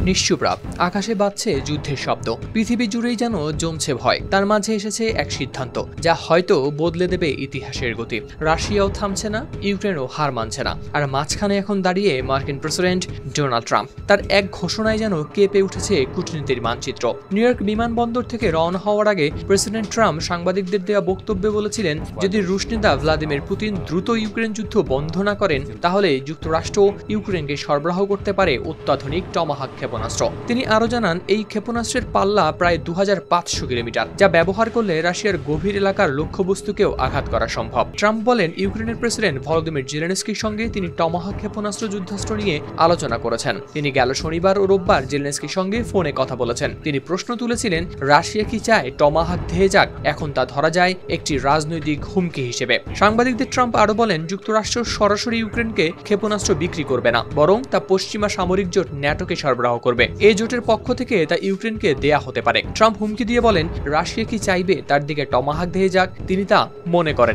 নিশ্চুপ্রাপ আকাশে বাজছে যুদ্ধের শব্দ, পৃথিবী জুড়েই যেন জমছে ভয়। তার মাঝে এসেছে এক সিদ্ধান্ত যা হয়তো বদলে দেবে ইতিহাসের গতি। রাশিয়াও থামছে না, ইউক্রেনও হার মানছে না, আর মাঝখানে এখন দাঁড়িয়ে মার্কিন প্রেসিডেন্ট ডোনাল্ড ট্রাম্প। তার এক ঘোষণায় যেন কেঁপে উঠেছে কূটনীতির মানচিত্র। নিউ ইয়র্ক বিমানবন্দর থেকে রওনা হওয়ার আগে প্রেসিডেন্ট ট্রাম্প সাংবাদিকদের দেওয়া বক্তব্যে বলেছিলেন, যদি রুশ নেতা ভ্লাদিমির পুতিন দ্রুত ইউক্রেন যুদ্ধ বন্ধ না করেন তাহলে যুক্তরাষ্ট্র ইউক্রেনকে সরবরাহ করতে পারে অত্যাধুনিক টমাহাক ক্ষেপণাস্ত্র। তিনি আরও জানান, এই ক্ষেপণাস্ত্রের পাল্লা প্রায় 2500 কিলোমিটার, যা ব্যবহার করলে রাশিয়ার গভীর এলাকার লক্ষ্যবস্তুকেও আঘাত করা সম্ভব। ট্রাম্প বলেন, ইউক্রেনের প্রেসিডেন্ট ভলোদিমির জেলেনস্কির সঙ্গে তিনি টমাহাক ক্ষেপণাস্ত্র যুদ্ধাস্ত্র নিয়ে আলোচনা করেছেন। তিনি গেল শনিবার ও রোববার জেলেনস্কির সঙ্গে ফোনে কথা বলেছেন। তিনি প্রশ্ন তুলেছিলেন, রাশিয়া কি চায় টমাহাক ধেয়ে যাক? এখন তা ধরা যায় একটি রাজনৈতিক হুমকি হিসেবে। সাংবাদিকদের ট্রাম্প আরও বলেন, যুক্তরাষ্ট্র সরাসরি ইউক্রেনকে ক্ষেপণাস্ত্র বিক্রি করবে না, বরং তা পশ্চিমা সামরিক জোট ন্যাটোকে সরবরাহ করবে। এই জোটের পক্ষ থেকে তা ইউক্রেনকে দেয়া হতে পারে। ট্রাম্প হুমকি দিয়ে বলেন, রাশিয়া কি চাইবে তার দিকে টমাহাক ধেয়ে যাক? তিনি তা মনে করেন।